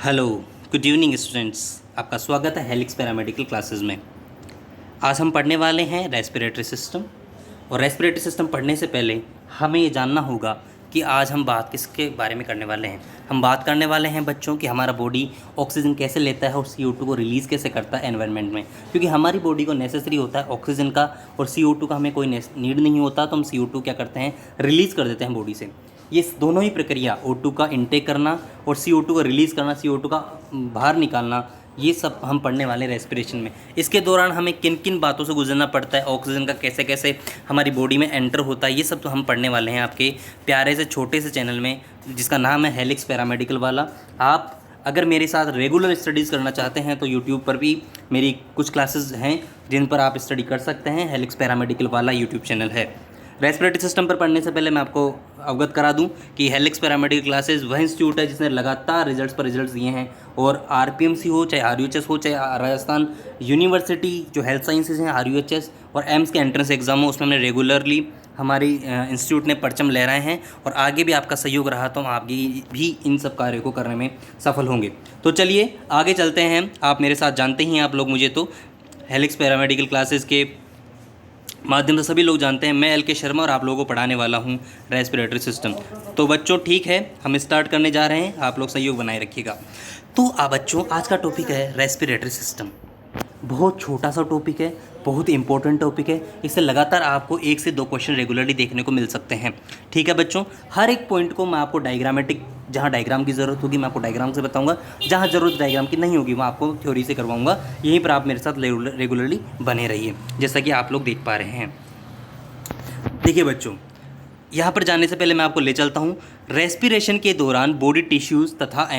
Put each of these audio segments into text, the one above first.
Hello, good evening students. आपका स्वागत है हेलिक्स पैरामेडिकल क्लासेस में। आज हम पढ़ने वाले हैं रेस्पिरेटरी सिस्टम। और रेस्पिरेटरी सिस्टम पढ़ने से पहले हमें ये जानना होगा कि आज हम बात किसके बारे में करने वाले हैं। हम बात करने वाले हैं बच्चों कि हमारा बॉडी ऑक्सीजन कैसे लेता है और CO2 को रिलीज़ कैसे करता है एनवायरनमेंट में, क्योंकि हमारी बॉडी को नेसेसरी होता है ऑक्सीजन का और CO2 का हमें कोई नीड नहीं होता, तो हम CO2 क्या करते हैं, रिलीज़ कर देते हैं बॉडी से। ये दोनों ही प्रक्रिया O2 का इनटेक करना और CO2 को रिलीज़ करना, CO2 का बाहर निकालना, ये सब हम पढ़ने वाले हैं रेस्पिरेशन में। इसके दौरान हमें किन किन बातों से गुजरना पड़ता है, ऑक्सीजन का कैसे कैसे हमारी बॉडी में एंटर होता है, ये सब तो हम पढ़ने वाले हैं आपके प्यारे से छोटे से चैनल में जिसका नाम है हेलिक्स पैरामेडिकल वाला। आप अगर मेरे साथ रेगुलर स्टडीज़ करना चाहते हैं तो यूट्यूब पर भी मेरी कुछ क्लासेस हैं जिन पर आप स्टडी कर सकते हैं। हेलिक्स पैरामेडिकल वाला यूट्यूब चैनल है। रेस्पिरेटरी सिस्टम पर पढ़ने से पहले मैं आपको अवगत करा दूं कि हेलिक्स पैरामेडिकल क्लासेस वह इंस्टीट्यूट है जिसने लगातार रिजल्ट्स पर रिजल्ट्स दिए हैं। और RPMC हो, चाहे RUHS हो, चाहे राजस्थान यूनिवर्सिटी जो हेल्थ साइंसेज हैं RUHS और एम्स के एंट्रेंस एग्जाम हो, उसमें हमने रेगुलरली हमारी इंस्टीट्यूट ने परचम लहराए हैं। और आगे भी आपका सहयोग रहा तो हम आगे भी इन सब कार्यों को करने में सफल होंगे। तो चलिए आगे चलते हैं। आप मेरे साथ जानते ही हैं, आप लोग मुझे तो हेलिक्स पैरामेडिकल क्लासेस के माध्यम से सभी लोग जानते हैं। मैं LK शर्मा और आप लोगों को पढ़ाने वाला हूं रेस्पिरेटरी सिस्टम। तो बच्चों ठीक है, हम स्टार्ट करने जा रहे हैं, आप लोग सहयोग बनाए रखिएगा। तो बच्चों आज का टॉपिक है रेस्पिरेटरी सिस्टम। बहुत छोटा सा टॉपिक है, बहुत इंपॉर्टेंट टॉपिक है। इससे लगातार आपको 1 से 2 क्वेश्चन रेगुलरली देखने को मिल सकते हैं। ठीक है बच्चों, हर एक पॉइंट को मैं आपको डायग्रामेटिक, जहाँ डायग्राम की ज़रूरत होगी मैं आपको डायग्राम से बताऊंगा, जहाँ ज़रूरत डायग्राम की नहीं होगी मैं आपको थ्योरी से करवाऊंगा। यहीं पर आप मेरे साथ रेगुलरली बने रहिए, जैसा कि आप लोग देख पा रहे हैं। देखिए बच्चों, यहाँ पर जाने से पहले मैं आपको ले चलता हूँ। रेस्पिरेशन के दौरान बॉडी टिश्यूज़ तथा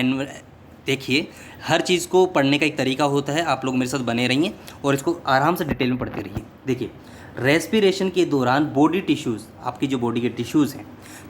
देखिए, हर चीज़ को पढ़ने का एक तरीका होता है। आप लोग मेरे साथ बने रहिए और इसको आराम से डिटेल में पढ़ते रहिए। देखिए, रेस्पिरेशन के दौरान बॉडी टिश्यूज़, आपकी जो बॉडी के टिश्यूज़ हैं,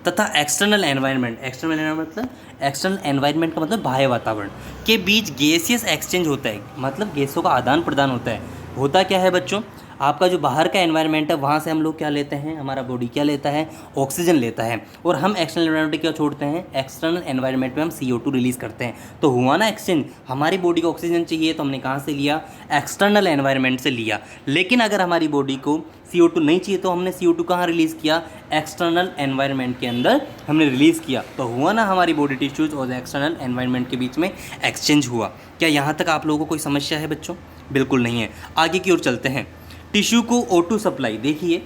तथा एक्सटर्नल एनवायरनमेंट मतलब एक्सटर्नल एनवायरनमेंट का मतलब बाह्य वातावरण के बीच गैसियस एक्सचेंज होता है, मतलब गैसों का आदान प्रदान होता है। होता क्या है बच्चों, आपका जो बाहर का एनवायरनमेंट है वहाँ से हम लोग क्या लेते हैं, हमारा बॉडी क्या लेता है, ऑक्सीजन लेता है। और हम एक्सटर्नल एनवायरनमेंट क्या छोड़ते हैं, एक्सटर्नल एनवायरनमेंट में हम CO2 रिलीज़ करते हैं। तो हुआ ना एक्सचेंज, हमारी बॉडी को ऑक्सीजन चाहिए तो हमने कहाँ से लिया, एक्सटर्नल एनवायरनमेंट से लिया। लेकिन अगर हमारी बॉडी को CO2 नहीं चाहिए तो हमने CO2 कहाँ रिलीज़ किया, एक्सटर्नल एनवायरनमेंट के अंदर हमने रिलीज़ किया। तो हुआ ना हमारी बॉडी टिश्यूज़ और एक्सटर्नल एनवायरनमेंट के बीच में एक्सचेंज हुआ। क्या यहाँ तक आप लोगों को कोई समस्या है बच्चों? बिल्कुल नहीं है। आगे की ओर चलते हैं। टिश्यू को O2 सप्लाई, देखिए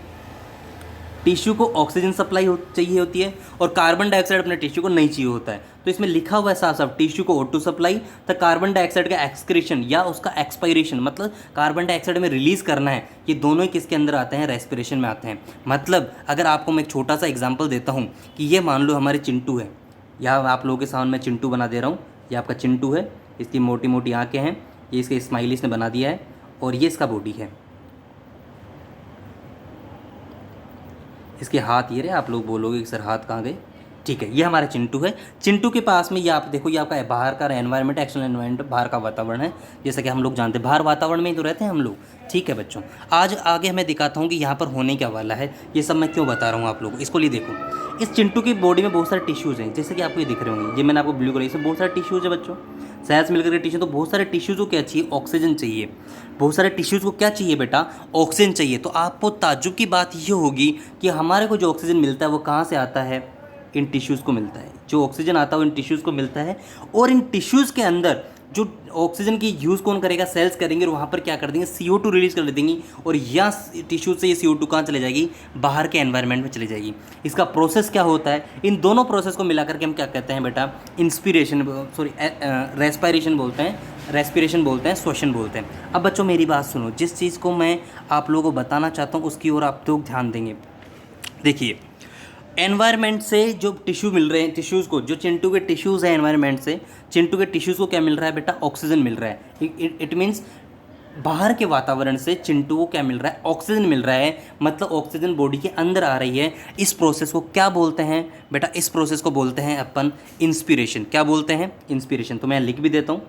टिश्यू को ऑक्सीजन सप्लाई चाहिए होती है और कार्बन डाइऑक्साइड अपने टिश्यू को नहीं चाहिए होता है। तो इसमें लिखा हुआ है साफ साफ, टिश्यू को O2 सप्लाई तो कार्बन डाइऑक्साइड का एक्सक्रीशन या उसका एक्सपायरेशन, मतलब कार्बन डाइऑक्साइड में रिलीज़ करना है। ये दोनों ही किसके अंदर आते हैं, रेस्पिरेशन में आते हैं। मतलब अगर आपको मैं एक छोटा सा एग्जाम्पल देता हूँ कि ये मान लो हमारे चिंटू है, या आप लोगों के सामने मैं चिंटू बना दे रहा हूँ। ये आपका चिंटू है, इसकी मोटी मोटी आँखें हैं, ये इसके स्माइली इसने बना दिया है और ये इसका बॉडी है। इसके हाथ ये रहे, आप लोग बोलोगे कि सर हाथ कहाँ गए। ठीक है, ये हमारा चिंटू है। चिंटू के पास में ये आप देखो, ये आपका बाहर का एनवायरनमेंट, एक्सटर्नल एनवायरनमेंट, बाहर का वातावरण है। जैसा कि हम लोग जानते हैं बाहर वातावरण में ही तो रहते हैं हम लोग। ठीक है बच्चों, आज आगे मैं दिखाता हूँ कि यहाँ पर होने क्या वाला है। ये सब मैं क्यों बता रहा हूँ आप लोगों को, इसको लिए देखो। इस चिंटू की बॉडी में बहुत सारे टिश्यूज़ हैं, जैसे कि आपको ये दिख रहे होंगे। ये मैंने आपको ब्लू कलर, इसमें बहुत सारे टिश्यूज़ है बच्चों। सेल्स मिलकर के टिश्यू, तो बहुत सारे टिश्यूज़ को क्या चाहिए, ऑक्सीजन चाहिए। बहुत सारे टिश्यूज़ को क्या चाहिए बेटा, ऑक्सीजन चाहिए। तो आपको ताज्जुब की बात ये होगी कि हमारे को जो ऑक्सीजन मिलता है वो कहाँ से आता है, इन टिश्यूज़ को मिलता है। जो ऑक्सीजन आता है वो इन टिश्यूज़ को मिलता है। और इन टिश्यूज़ के अंदर जो ऑक्सीजन की यूज़ कौन करेगा, सेल्स करेंगे और वहाँ पर क्या कर देंगे, CO2 रिलीज़ कर देंगी। और यहाँ टिश्यू से ये CO2 कहाँ चले जाएगी, बाहर के एनवायरनमेंट में चली जाएगी। इसका प्रोसेस क्या होता है, इन दोनों प्रोसेस को मिला करके हम क्या कहते हैं बेटा, रेस्पिरेशन बोलते हैं, रेस्पिरेशन बोलते हैं, श्वसन बोलते हैं। अब बच्चों मेरी बात सुनो, जिस चीज़ को मैं आप लोगों को बताना चाहता हूँ उसकी ओर आप लोग ध्यान देंगे। देखिए, एनवायरनमेंट से जो टिश्यू मिल रहे हैं, टिश्यूज़ को, जो चिंटू के टिश्यूज़ हैं एनवायरनमेंट से, चिंटू के टिश्यूज़ को क्या मिल रहा है बेटा, ऑक्सीजन मिल रहा है। इट मीन्स बाहर के वातावरण से चिंटू को क्या मिल रहा है, ऑक्सीजन मिल रहा है। मतलब ऑक्सीजन बॉडी के अंदर आ रही है। इस प्रोसेस को क्या बोलते हैं बेटा, इस प्रोसेस को बोलते हैं अपन इंस्पिरेशन। क्या बोलते हैं, इंस्पिरेशन। तो मैं लिख भी देता हूँ,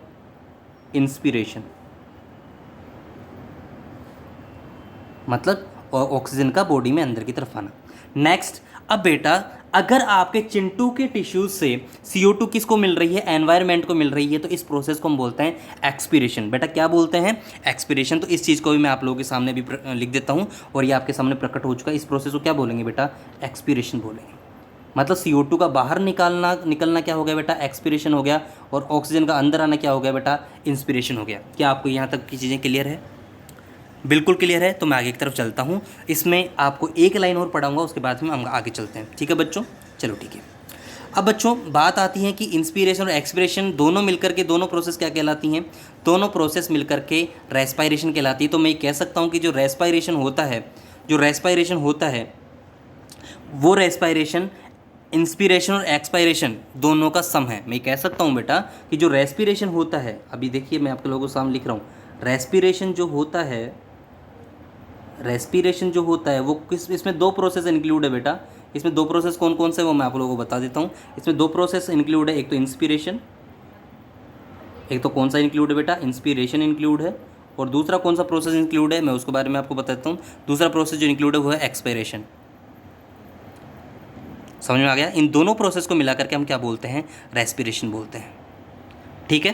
इंस्पिरेशन मतलब ऑक्सीजन का बॉडी में अंदर की तरफ आना। नेक्स्ट, अब बेटा अगर आपके चिंटू के टिश्यूज से CO2 किसको मिल रही है, एनवायरनमेंट को मिल रही है, तो इस प्रोसेस को हम बोलते हैं एक्सपीरेशन। बेटा क्या बोलते हैं, एक्सपीरेशन। तो इस चीज़ को भी मैं आप लोगों के सामने भी लिख देता हूँ और ये आपके सामने प्रकट हो चुका है। इस प्रोसेस को क्या बोलेंगे बेटा, एक्सपीरेशन बोलेंगे। मतलब CO2 का बाहर निकलना क्या हो गया बेटा, एक्सपीरेशन हो गया, और ऑक्सीजन का अंदर आना क्या हो गया बेटा, इंस्पिरेशन हो गया। क्या आपको यहाँ तक की चीज़ें क्लियर है? बिल्कुल क्लियर है। तो मैं आगे की तरफ चलता हूँ। इसमें आपको एक लाइन और पढ़ाऊंगा, उसके बाद में हम आगे चलते हैं। ठीक है बच्चों, चलो ठीक है। अब बच्चों बात आती है कि इंस्पिरेशन और एक्सपिरेशन दोनों मिलकर के, दोनों प्रोसेस क्या कहलाती हैं, दोनों प्रोसेस मिलकर के रेस्पायरेशन कहलाती है। तो मैं कह सकता हूँ कि जो रेस्पायरेशन होता है, वो रेस्पायरेशन इंस्पिरेशन और एक्सपायरेशन दोनों का सम है। मैं कह सकता हूँ बेटा कि जो रेस्पिरेशन होता है, अभी देखिए मैं आपके लोगों के सामने लिख रहा हूँ, रेस्पिरेशन जो होता है वो किस, इसमें दो प्रोसेस इंक्लूड है बेटा। इसमें दो प्रोसेस कौन कौन से वो मैं आप लोगों को बता देता हूँ। इसमें दो प्रोसेस इंक्लूड है, एक तो इंस्पिरेशन, एक तो कौन सा इंक्लूड है बेटा, इंस्पिरेशन इंक्लूड है, और दूसरा कौन सा प्रोसेस इंक्लूड है मैं उसके बारे में आपको बताता हूँ। दूसरा प्रोसेस जो इंक्लूड है वो है एक्सपायरेशन। समझ में आ गया? इन दोनों प्रोसेस को मिलाकर के हम क्या बोलते हैं, रेस्पिरेशन बोलते हैं। ठीक है,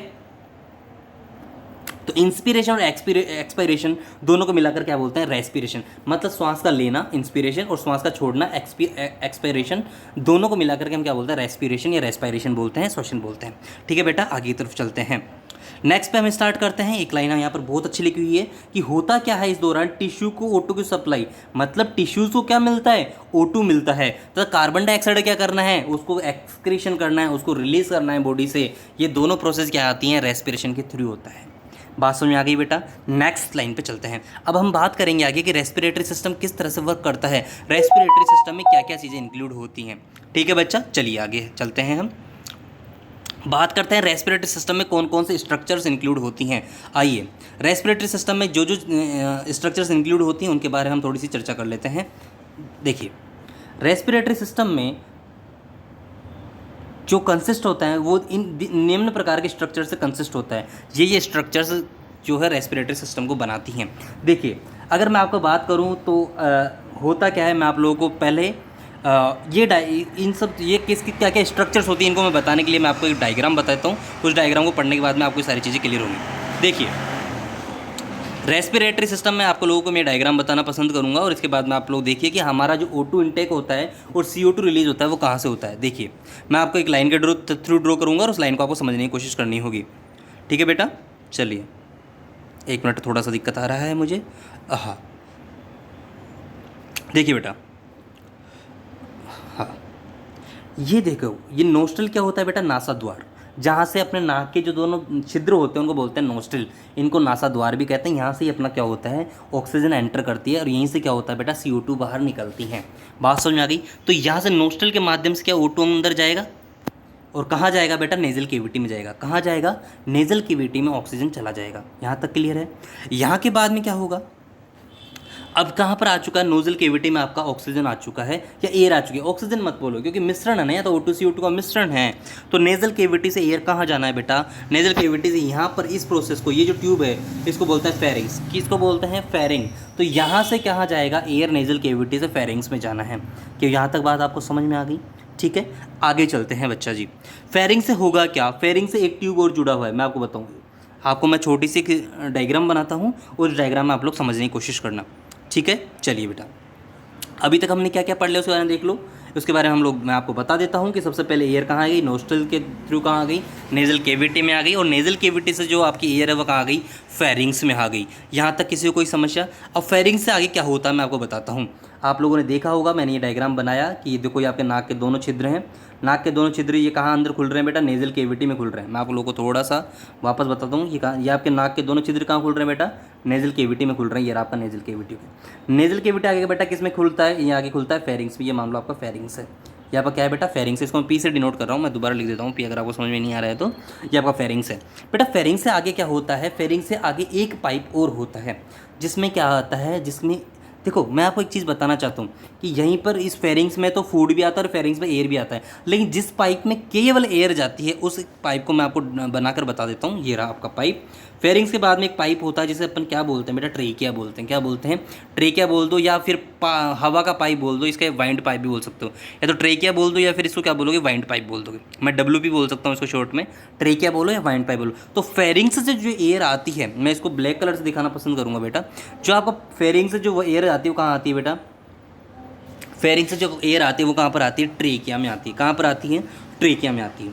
तो इंस्पिरेशन और एक्सपायरेशन दोनों को मिलाकर क्या बोलते हैं, रेस्पिरेशन। मतलब श्वास का लेना इंस्पिरेशन और श्वास का छोड़ना एक्सपायरेशन, दोनों को मिलाकर के हम क्या बोलते हैं, रेस्पिरेशन या रेस्पायरेशन बोलते हैं, श्वसन बोलते हैं। ठीक है बेटा, आगे की तरफ चलते हैं। नेक्स्ट पे हम स्टार्ट करते हैं। एक लाइन यहाँ पर बहुत अच्छी लिखी हुई है कि होता क्या है इस दौरान, टिश्यू को O2 की सप्लाई, मतलब टिश्यूज को क्या मिलता है, O2 मिलता है। तो कार्बन डाइऑक्साइड क्या करना है, उसको एक्सक्रीशन करना है, उसको रिलीज करना है बॉडी से। ये दोनों प्रोसेस क्या आती हैं, रेस्पिरेशन के थ्रू होता है। बात समझ में आ गई बेटा? नेक्स्ट लाइन पे चलते हैं। अब हम बात करेंगे आगे कि रेस्पिरेटरी सिस्टम किस तरह से वर्क करता है, रेस्पिरेटरी सिस्टम में क्या क्या चीज़ें इंक्लूड होती हैं। ठीक है बच्चा, चलिए आगे चलते हैं। हम बात करते हैं रेस्पिरेटरी सिस्टम में कौन कौन से स्ट्रक्चर्स इंक्लूड होती हैं। आइए, रेस्पिरेटरी सिस्टम में जो जो स्ट्रक्चर्स इंक्लूड होती हैं उनके बारे में हम थोड़ी सी चर्चा कर लेते हैं। देखिए, रेस्पिरेटरी सिस्टम में जो कंसिस्ट होता है वो इन निम्न प्रकार के स्ट्रक्चर से कंसिस्ट होता है। ये स्ट्रक्चर्स जो है रेस्पिरेटरी सिस्टम को बनाती हैं। देखिए, अगर मैं आपको बात करूं तो होता क्या है, मैं आप लोगों को पहले ये किसकी क्या क्या स्ट्रक्चर्स होती हैं इनको मैं बताने के लिए मैं आपको एक डायग्राम बताता हूँ। उस डायग्राम को पढ़ने के बाद में आपको सारी चीज़ें क्लियर होंगी। देखिए, रेस्पिरेटरी सिस्टम में आपको लोगों को मैं डायग्राम बताना पसंद करूंगा, और इसके बाद में आप लोग देखिए कि हमारा जो O2 इंटेक होता है और CO2 रिलीज होता है वो कहाँ से होता है। देखिए, मैं आपको एक लाइन के थ्रू ड्रॉ करूंगा और उस लाइन को आपको समझने की कोशिश करनी होगी। ठीक है बेटा, चलिए एक मिनट, थोड़ा सा दिक्कत आ रहा है मुझे। हाँ, देखिए बेटा, हाँ ये देखो, ये नोस्ट्रल क्या होता है बेटा, नासा द्वार, जहाँ से अपने नाक के जो दोनों छिद्र होते हैं उनको बोलते हैं नोस्ट्रिल। इनको नासा द्वार भी कहते हैं। यहाँ से ही अपना क्या होता है, ऑक्सीजन एंटर करती है और यहीं से क्या होता है बेटा, CO2 बाहर निकलती हैं। बात समझ में आ गई? तो यहाँ से नोस्ट्रिल के माध्यम से क्या O2 अंदर जाएगा, और कहाँ जाएगा बेटा, नेजल केविटी में जाएगा। कहाँ जाएगा, नेजल केविटी में ऑक्सीजन चला जाएगा। यहाँ तक क्लियर है? यहाँ के बाद में क्या होगा, अब कहाँ पर आ चुका है, नोजल केविटी में आपका ऑक्सीजन आ चुका है या एयर आ चुकी है। ऑक्सीजन मत बोलो क्योंकि मिश्रण है ना, या तो O2 CO2 का मिश्रण है। तो नेजल केविटी से एयर कहाँ जाना है बेटा, नेजल केविटी से यहाँ पर इस प्रोसेस को, ये जो ट्यूब है इसको बोलते हैं फेरिंग्स। किसको बोलते हैं, फेरिंग। तो यहाँ से कहाँ जाएगा, एयर नेजल केविटी से फेरिंग्स में जाना है। कि यहाँ तक बात आपको समझ में आ गई? ठीक है, आगे चलते हैं बच्चा जी। फेरिंग से होगा क्या, फेरिंग से एक ट्यूब और जुड़ा हुआ है, मैं आपको बताऊँगा। आपको मैं छोटी सी डायग्राम बनाता हूँ, उस डायग्राम में आप लोग समझने की कोशिश करना। ठीक है, चलिए बेटा, अभी तक हमने क्या क्या पढ़ लिया उसके बारे में देख लो। उसके बारे में मैं आपको बता देता हूँ कि सबसे पहले एयर कहाँ आ गई, नोस्ट्रल के थ्रू कहाँ आ गई, नेजल केविटी में आ गई, और नेजल केविटी से जो आपकी एयर है वो कहाँ आ गई, फेरिंग्स में आ गई। यहाँ तक किसी को कोई समस्या? अब फेरिंग्स से आगे क्या होता है मैं आपको बताता हूँ। आप लोगों ने देखा होगा, मैंने ये डायग्राम बनाया कि ये देखो, ये आपके नाक के दोनों छिद्र हैं। नाक के दोनों छिद्र ये कहाँ अंदर खुल रहे हैं बेटा, नेजल केविटी में खुल रहे हैं। मैं आप लोगों को थोड़ा सा वापस बताता हूँ, ये आपके नाक के दोनों छिद्र कहाँ खुल रहे हैं बेटा, नेजल केविटी में खुल रहे हैं। ये आपका नेजल केविटी है। नेजल केविटी आगे बेटा किस में खुलता है, ये आगे खुलता है फेरिंग्स में। ये मान लो आपका फेरिंग्स है, ये आपका क्या है बेटा, फेरिंग्स है। इसको मैं P से डिनोट कर रहा हूँ, मैं दोबारा लिख देता हूँ P, अगर आपको समझ में नहीं आ रहा है तो। ये आपका फेरिंग्स है बेटा। फेरिंग्स से आगे क्या होता है, फेरिंग्स से आगे एक पाइप और होता है, जिसमें क्या आता है, जिसमें देखो मैं आपको एक चीज़ बताना चाहता हूँ कि यहीं पर इस फेरिंग्स में तो फूड भी आता है और फेरिंग्स में एयर भी आता है, लेकिन जिस पाइप में केवल एयर जाती है उस पाइप को मैं आपको बनाकर बता देता हूँ। ये रहा आपका पाइप। फेरिंग्स के बाद में एक पाइप होता है जिसे अपन क्या बोलते हैं बेटा, ट्रेकिया बोलते हैं। क्या बोलते हैं, ट्रेकिया बोल दो या फिर हवा का पाइप बोल दो, इसका वाइंड पाइप भी बोल सकते हो, या तो ट्रेकिया बोल दो, या फिर इसको क्या बोलोगे, वाइंड पाइप बोल दोगे। मैं WP बोल सकता हूँ इसको शॉर्ट में, ट्रेकिया बोलो या वाइंड पाइप बोलो। तो फेरिंग्स से जो एयर आती है, मैं इसको ब्लैक कलर से दिखाना पसंद करूँगा बेटा। जो आपका फेरिंग से जो एयर आती है वो कहाँ आती है बेटा, फेरिंग से जो एयर आती है वो कहाँ पर आती है, ट्रेकिया में आती है। कहाँ पर आती है, ट्रेकिया में आती है।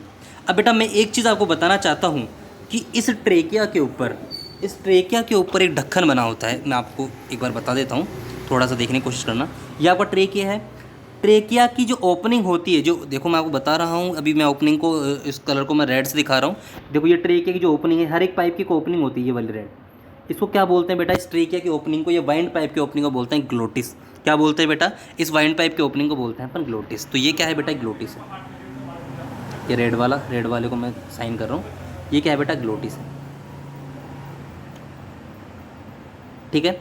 अब बेटा मैं एक चीज़ आपको बताना चाहता हूँ कि इस ट्रेकिया के ऊपर एक ढक्कन बना होता है। मैं आपको एक बार बता देता हूँ, थोड़ा सा देखने की कोशिश करना। ये आपका ट्रेकिया है। ट्रेकिया की जो ओपनिंग होती है, जो देखो मैं आपको बता रहा हूँ, अभी मैं ओपनिंग को इस कलर को मैं रेड से दिखा रहा हूँ। देखो ये ट्रेकिया की जो ओपनिंग है, हर एक पाइप की ओपनिंग होती है ये वाली रेड। इसको क्या बोलते हैं बेटा, इस ट्रेकिया की ओपनिंग को, या वाइंड पाइप की ओपनिंग को बोलते हैं ग्लोटिस। क्या बोलते हैं बेटा, इस वाइंड पाइप की ओपनिंग को बोलते हैं अपन ग्लोटिस। तो ये क्या है बेटा, ग्लोटिस है। ये रेड वाले को मैं साइन कर रहा हूँ, ये क्या है बेटा, ग्लोटिस है। ठीक है,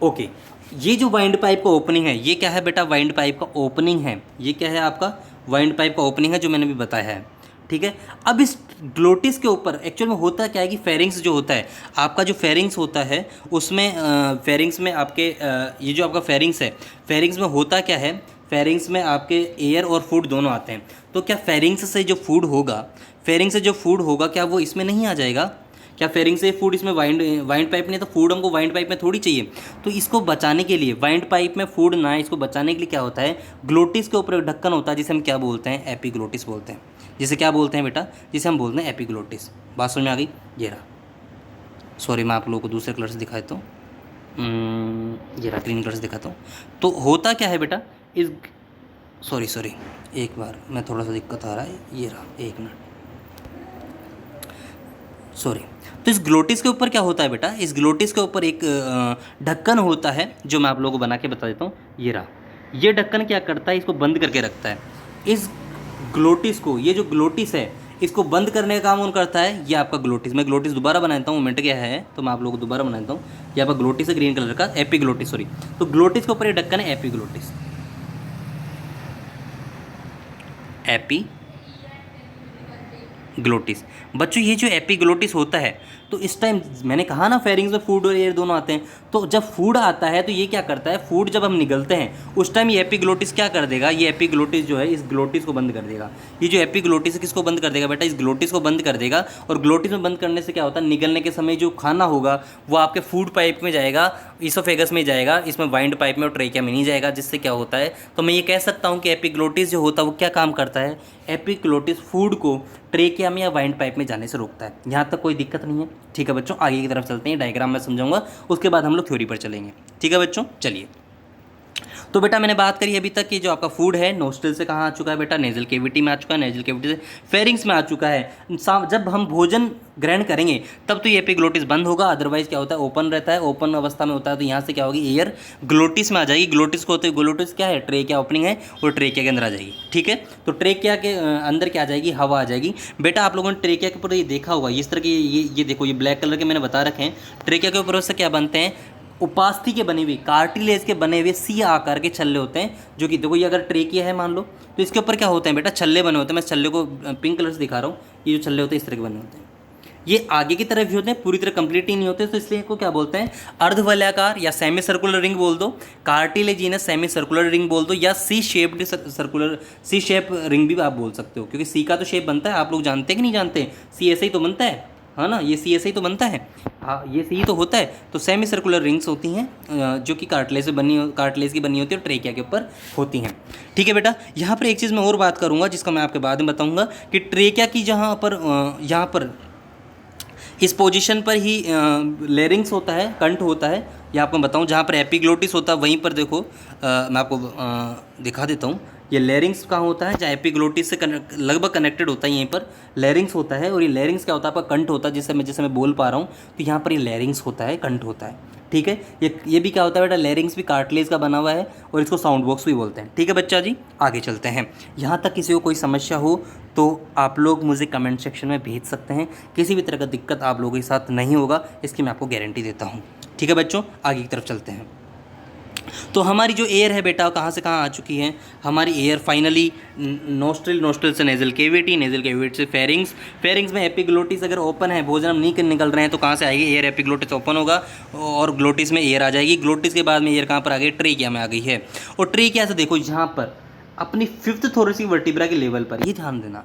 ओके। ये जो वाइंड पाइप का ओपनिंग है, ये क्या है बेटा, वाइंड पाइप का ओपनिंग है। ये क्या है आपका, वाइंड पाइप का ओपनिंग है, जो मैंने भी बताया है। ठीक है, अब इस ग्लोटिस के ऊपर एक्चुअल में होता क्या है कि फेरिंग्स जो होता है, आपका जो फेरिंग्स होता है उसमें फेरिंग्स में आपके ये जो आपका फेरिंग्स है, फेरिंग्स में होता क्या है, फेरिंग्स में आपके एयर और फूड दोनों आते हैं। तो क्या फेरिंग्स से जो फूड होगा, क्या वो इसमें नहीं आ जाएगा? क्या फेरिंग से फूड इसमें वाइंड पाइप नहीं, तो फूड हमको वाइंड पाइप में थोड़ी चाहिए। तो इसको बचाने के लिए, वाइंड पाइप में फूड ना, इसको बचाने के लिए क्या होता है, ग्लोटिस के ऊपर एक ढक्कन होता है, जिसे हम क्या बोलते हैं, एपिग्लोटिस बोलते हैं। जिसे क्या बोलते हैं बेटा, जिसे हम बोलते हैं एपिग्लोटिस। बात समझ में आ गई? ये रहा। सॉरी, मैं आप लोगों को दूसरे कलर से दिखाता हूँ। ये रहा, ग्रीन कलर से दिखाता हूँ। तो होता क्या है बेटा, इस सॉरी एक बार, मैं थोड़ा सा दिक्कत आ रहा है। ये रहा, एक मिनट, सॉरी। तो इस ग्लोटिस के ऊपर क्या होता है बेटा, इस ग्लोटिस के ऊपर एक ढक्कन होता है, जो मैं आप लोगों को बना के बता देता हूँ। ये रहा, ये ढक्कन क्या करता है, इसको बंद करके रखता है। इस ग्लोटिस को, ये जो ग्लोटिस है, इसको बंद करने का काम कौन करता है, ये आपका ग्लोटिस। मैं ग्लोटिस दोबारा बनाता हूँ, मोमेंट क्या है, तो मैं आप लोगों को दोबारा बनाता हूँ। ये आपका ग्लोटिस है, ग्रीन कलर का, एपिग्लोटिस, सॉरी। तो ग्लोटिस के ऊपर एक ढक्कन है, एपिग्लोटिस। ग्लोटिस। बच्चों ये जो एपिग्लोटिस होता है, तो इस टाइम मैंने कहा ना, फेरिंग्स में फूड और एयर दोनों आते हैं। तो जब फूड आता है तो ये क्या करता है, फूड जब हम निगलते हैं उस टाइम ये एपिग्लोटिस क्या कर देगा, ये एपिग्लोटिस जो है इस ग्लोटिस को बंद कर देगा। ये जो एपिग्लोटिस है किसको बंद कर देगा बेटा, इस ग्लोटिस को बंद कर देगा। और ग्लोटिस में बंद करने से क्या होता है, निगलने के समय जो खाना होगा वो आपके फूड पाइप में जाएगा, ईसोफेगस में जाएगा, इसमें वाइंड पाइप में और ट्रेकिया में नहीं जाएगा। जिससे क्या होता है, तो मैं ये कह सकता हूँ कि एपिग्लोटिस जो होता है वो क्या काम करता है, एपिग्लोटिस फूड को ट्रेकिया में या वाइंड पाइप में जाने से रोकता है। यहाँ तक कोई दिक्कत नहीं है? ठीक है बच्चों, आगे की तरफ चलते हैं। डायग्राम मैं समझाऊंगा, उसके बाद हम लोग थ्योरी पर चलेंगे। ठीक है बच्चों, चलिए। तो बेटा मैंने बात करी अभी तक कि जो आपका फूड है नोस्ट्रिल से कहाँ आ चुका है बेटा, नेजल केविटी में आ चुका है, नेजल केविटी से फेरिंग्स में आ चुका है। जब हम भोजन ग्रहण करेंगे तब तो ये एपिग्लोटिस बंद होगा, अदरवाइज क्या होता है, ओपन रहता है, ओपन अवस्था में होता है। तो यहाँ से क्या होगी, एयर ग्लोटिस में आ जाएगी। ग्लोटिस को होते हैं, ग्लोटिस क्या है, ट्रेकिया ओपनिंग है, और ट्रेकिया के अंदर आ जाएगी। ठीक है, तो ट्रेकिया के अंदर क्या आ जाएगी, हवा आ जाएगी। बेटा आप लोगों ने ट्रेकिया के ऊपर ये देखा होगा, इस तरह के ये देखो, ये ब्लैक कलर के मैंने बता रखे हैं। ट्रेकिया के ऊपर उससे क्या बनते हैं, उपास्थि के बने हुए, कार्टिलेज के बने हुए सी आकार के छल्ले होते हैं। जो कि देखो, ये अगर ट्रेकिया है मान लो, तो इसके ऊपर क्या होते हैं बेटा, छल्ले बने होते हैं। मैं छल्ले को पिंक कलर से दिखा रहा हूँ। ये जो छल्ले होते हैं इस तरह के बने होते हैं। ये आगे की तरफ भी होते हैं, पूरी तरह कंप्लीट ही नहीं होते, तो इसलिए इनको क्या बोलते हैं, अर्धवलयाकार या सेमी सर्कुलर रिंग बोल दो, कार्टिलेजिनस सेमी सर्कुलर रिंग बोल दो, या सी शेप्ड सर्कुलर, सी शेप रिंग भी आप बोल सकते हो। क्योंकि सी का तो शेप बनता है, आप लोग जानते हैं कि नहीं जानते, सी ऐसे ही तो बनता है ना, ये सी ऐसे ही तो बनता है। हाँ, ये सी तो होता है। तो सेमी सर्कुलर रिंग्स होती हैं जो कि कार्टिलेज की बनी होती है और ट्रेकिया के ऊपर होती हैं। ठीक है बेटा, यहाँ पर एक चीज़ मैं और बात करूँगा जिसका मैं आपके बाद में बताऊँगा कि ट्रेकिया की यहाँ पर इस पोजीशन पर ही लेरिंग्स होता है, कंठ होता है। या आपको बताऊँ, जहाँ पर एपिग्लोटिस होता है वहीं पर देखो, मैं आपको दिखा देता हूँ। ये लेरिंग्स कहाँ होता है, जहाँ एपिग्लोटिस से लगभग कनेक्टेड होता है, यहीं पर लेरिंग्स होता है। और ये लेरिंग्स क्या होता है, आपका कंठ होता है, जैसे मैं बोल पा रहा हूँ। तो यहाँ पर ये लेरिंग्स होता है, कंठ होता है। ठीक है, ये भी क्या होता है बेटा, लेरिंग्स भी कार्टिलेज का बना हुआ है, और इसको साउंड बॉक्स भी बोलते हैं। ठीक है बच्चा जी, आगे चलते हैं। यहाँ तक किसी को कोई समस्या हो तो आप लोग मुझे कमेंट सेक्शन में भेज सकते हैं। किसी भी तरह का दिक्कत आप लोगों के साथ नहीं होगा, इसकी मैं आपको गारंटी देता हूँ। ठीक है बच्चों, आगे की तरफ चलते हैं। तो हमारी जो एयर है बेटा कहाँ से कहाँ आ चुकी है, हमारी एयर फाइनली नोस्ट्रल से नेजल केविटी से फेरिंग्स, फेरिंग्स में एपिग्लोटिस अगर ओपन है, भोजन हम नहीं निकल रहे हैं तो कहाँ से आएगी एयर, एपिग्लोटिस ओपन होगा और ग्लोटिस में एयर आ जाएगी। ग्लोटिस के बाद में एयर कहाँ पर आ गई, ट्रेकिया में आ गई है। और ट्रेकिया से देखो यहाँ पर अपनी 5th थोरेसिक वर्टिब्रा के लेवल पर, ये ध्यान देना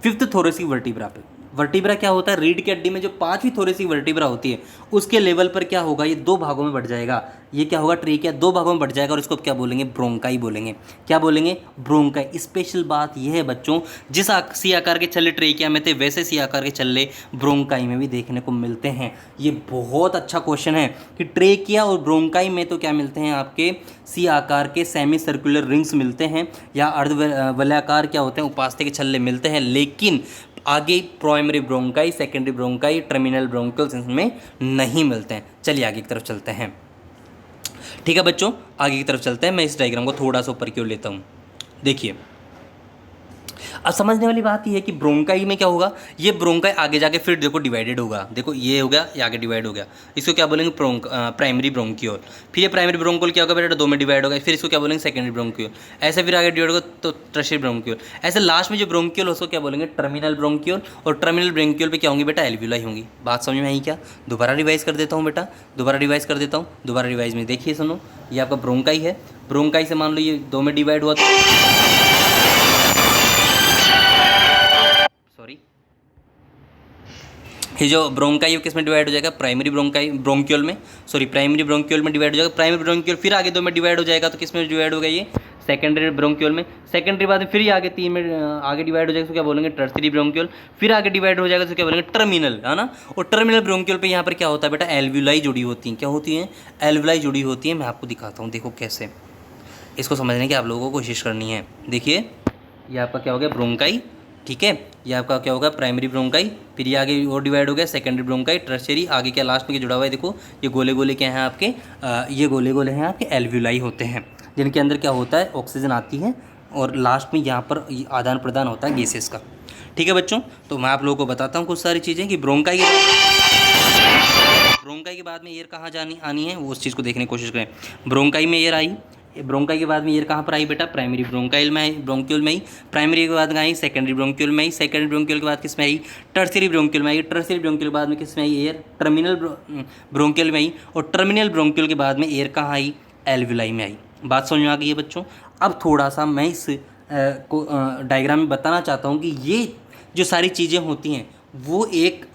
5th थोरेसिक वर्टिब्रा पे, वर्टिब्रा क्या होता है, रीढ़ की हड्डी में जो 5वीं थोरेसिक वर्टिब्रा होती है उसके लेवल पर क्या होगा, ये 2 भागों में बढ़ जाएगा। ये क्या होगा, ट्रेकिया 2 भागों में बढ़ जाएगा और इसको क्या बोलेंगे, ब्रोंकाई बोलेंगे। क्या बोलेंगे, ब्रोंकाई। स्पेशल बात यह है बच्चों, जिस सी आकार के छल्ले ट्रेकिया में थे वैसे सी आकार के छल्ले ब्रोंकाई में भी देखने को मिलते हैं। ये बहुत अच्छा क्वेश्चन है कि ट्रेकिया और ब्रोंकाई में तो क्या मिलते हैं, आपके सी आकार के सेमी सर्कुलर रिंग्स मिलते हैं या अर्धवलयाकार क्या होते हैं, उपास्थि के छल्ले मिलते हैं, लेकिन आगे primary bronchi, secondary bronchi, terminal bronchioles इसमें नहीं मिलते हैं। चलिए आगे की तरफ चलते हैं। ठीक है बच्चों, आगे की तरफ चलते हैं। मैं इस डायग्राम को थोड़ा सा ऊपर की ओर लेता हूँ। देखिए अब समझने वाली बात यह है कि ब्रोंकाई में क्या होगा, ये ब्रोंकाई आगे जाके फिर देखो डिवाइडेड होगा। देखो ये हो गया, ये आगे डिवाइड हो गया, इसको क्या बोलेंगे, प्राइमरी ब्रोंकियोल। फिर ये प्राइमरी ब्रोंकियोल क्या होगा बेटा, 2 में डिवाइड होगा, फिर इसको क्या बोलेंगे, सेकेंडरी ब्रोंकियोल। ऐसे फिर आगे डिवाइड होगा तो टर्शियरी ब्रोंकियोल। ऐसे लास्ट में जो ब्रोंकियोल उसको क्या बोलेंगे, टर्मिनल ब्रोंकियोल। और टर्मिनल ब्रोंकियोल पे क्या होंगी बेटा, एल्वियोलाई होंगी। बात समझ में आई क्या, दोबारा रिवाइज कर देता हूँ बेटा, दोबारा रिवाइज कर देता हूँ। दोबारा रिवाइज में देखिए सुनो, ये आपका ब्रोंकाई है, ब्रोंकाई से मान लो ये 2 में डिवाइड हुआ, सॉरी ये जो ब्रोंकाई है किस में डिवाइड हो जाएगा, प्राइमरी ब्रोंकाई ब्रोंकियोल में, सॉरी प्राइमरी ब्रोंकियोल में डिवाइड हो जाएगा। प्राइमरी ब्रोंकियोल फिर आगे 2 में डिवाइड हो जाएगा तो किस में डिवाइड होगा, ये सेकेंडरी ब्रोंकियोल में। सेकेंडरी बाद में फिर आगे 3 में आगे डिवाइड हो जाएगा तो क्या बोलेंगे, टर्शियरी ब्रोंकियोल। फिर आगे डिवाइड हो जाएगा तो क्या बोलेंगे, टर्मिनल, है ना। और टर्मिनल ब्रोंकियोल पे यहाँ पर क्या होता है बेटा, एल्वियोलाई जुड़ी होती हैं। क्या होती हैं, एल्वियोलाई जुड़ी होती हैं। मैं आपको दिखाता हूँ, देखो कैसे, इसको समझने की आप लोगों को कोशिश करनी है। देखिए ये आपका क्या हो गया, ब्रोंकाई, ठीक है। ये आपका क्या होगा, प्राइमरी ब्रोंकाई, फिर ये आगे और डिवाइड हो गया, सेकेंडरी ब्रोंकाई, टर्शियरी, आगे क्या लास्ट में जुड़ा हुआ है, देखो ये गोले गोले क्या हैं आपके, ये गोले गोले हैं आपके एल्वियोलाई होते हैं, जिनके अंदर क्या होता है, ऑक्सीजन आती है और लास्ट में यहाँ पर आदान प्रदान होता है गैसेस का। ठीक है बच्चों, तो मैं आप लोगों को बताता हूँ कुछ सारी चीज़ें कि ब्रोंकाई के बाद में एयर कहाँ आनी है, वो उस चीज़ को देखने की कोशिश करें। ब्रोंकाई में एयर आई, ब्रोंकाई के बाद में एयर कहाँ पर आई बेटा, प्राइमरी ब्रोंकाइल में आई, ब्रोंकियोल में आई। प्राइमरी के बाद में आई सेकेंडरी ब्रोंकियोल में आई। सेकेंडरी ब्रोंकियोल के बाद किस में आई, टर्शियरी ब्रोंकियोल में आई। टर्शियरी ब्रोंकियोल के बाद में किस में आई, एयर टर्मिनल ब्रोंकियोल में आई। और टर्मिनल ब्रोंकियोल के बाद में एयर कहाँ आई, एल्वियोलाई में आई। बात समझ में आ गई है बच्चों। अब थोड़ा सा मैं इस को डायग्राम में बताना चाहता हूँ कि ये जो सारी चीज़ें होती हैं वो एक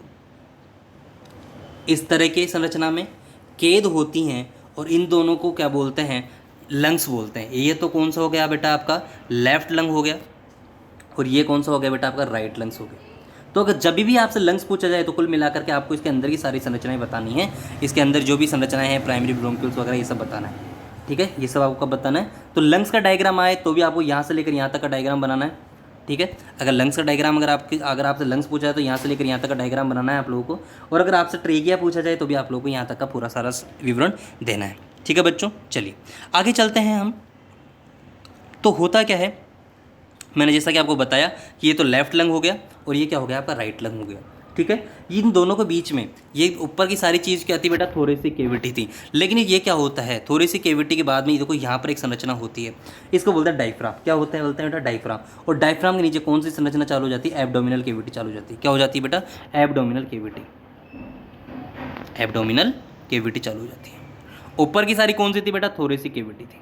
इस तरह के संरचना में कैद होती हैं और इन दोनों को क्या बोलते हैं, लंग्स बोलते हैं। ये तो कौन सा हो गया बेटा, आपका लेफ्ट लंग हो गया और ये कौन सा हो गया बेटा, आपका राइट लंग्स हो गया। तो अगर जब भी आपसे लंग्स पूछा जाए तो कुल मिलाकर के आपको इसके अंदर की सारी संरचनाएं बतानी है। इसके अंदर जो भी संरचनाएं हैं, प्राइमरी ब्रोंकियल्स वगैरह, ये सब बताना है। ठीक है, ये सब आपको बताना है। तो लंग्स का डायग्राम आए तो भी आपको यहाँ से लेकर यहाँ तक का डायग्राम बनाना है। ठीक है, अगर लंग्स का डायग्राम अगर आपसे लंग्स पूछा जाए तो यहाँ से लेकर यहाँ तक का डायग्राम बनाना है आप लोगों को। और अगर आपसे ट्रेकिया पूछा जाए तो भी आप लोगों को यहाँ तक का पूरा सारा विवरण देना है। ठीक है बच्चों, चलिए आगे चलते हैं हम। तो होता क्या है, मैंने जैसा कि आपको बताया कि ये तो लेफ्ट लंग हो गया और ये क्या हो गया, आपका राइट लंग हो गया। ठीक है, इन दोनों के बीच में ये ऊपर की सारी चीज़ क्या थी बेटा, थोरेसिक कैविटी थी। लेकिन ये क्या होता है, थोरेसिक कैविटी के बाद में देखो यहाँ पर एक संरचना होती है, इसको बोलते हैं डायफ्राम। क्या होता है, बोलते हैं बेटा डायफ्राम। और डायफ्राम के नीचे कौन सी संरचना चालू हो जाती है, एब्डोमिनल कैविटी चालू हो जाती है। क्या हो जाती है बेटा, एब्डोमिनल कैविटी, एब्डोमिनल कैविटी चालू हो जाती है। ऊपर की सारी कौन सी थी बेटा, थोरेसिक कैविटी थी।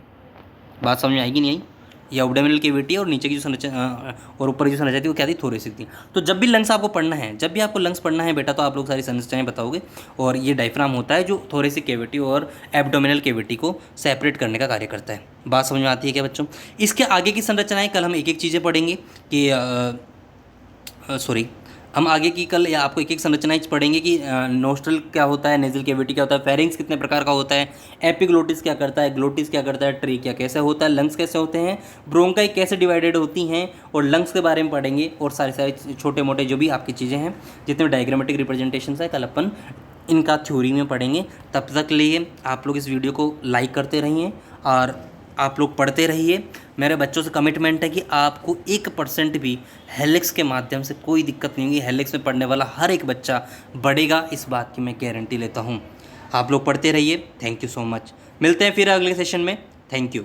बात समझ में आएगी नहीं आई, ये एब्डोमिनल कैविटी और नीचे की जो संरचना और ऊपर की जो संरचना थी वो क्या थी, थोरेसिक थी। तो जब भी लंग्स आपको पढ़ना है, जब भी आपको लंग्स पढ़ना है बेटा, तो आप लोग सारी संरचनाएं बताओगे। और ये डायफ्राम होता है जो थोरेसिक कैविटी और एब्डोमिनल कैविटी को सेपरेट करने का कार्य करता है। बात समझ में आती है क्या बच्चों। इसके आगे की संरचनाएँ कल हम एक एक चीज़ें पढ़ेंगे कि हम आगे की कल या आपको एक एक संरचनाएं पढ़ेंगे कि नोस्ट्रल क्या होता है, नेजल कैविटी क्या होता है, फेरिंग्स कितने प्रकार का होता है, एपिग्लोटिस क्या करता है, ग्लोटिस क्या करता है, ट्रेकिया कैसे होता है, लंग्स कैसे होते हैं, ब्रोंकाई कैसे डिवाइडेड होती हैं, और लंग्स के बारे में पढ़ेंगे। और सारे छोटे मोटे जो भी आपकी चीज़ें हैं, जितने डायग्रामेटिक रिप्रेजेंटेशन है, कल अपन इनका थ्योरी में पढ़ेंगे। तब तक लिए आप लोग इस वीडियो को लाइक करते रहिए और आप लोग पढ़ते रहिए। मेरे बच्चों से कमिटमेंट है कि आपको 1% भी हेलिक्स के माध्यम से कोई दिक्कत नहीं होगी। हेलिक्स में पढ़ने वाला हर एक बच्चा बढ़ेगा, इस बात की मैं गारंटी लेता हूँ। आप लोग पढ़ते रहिए। Thank you so much. मिलते हैं फिर अगले सेशन में। Thank you.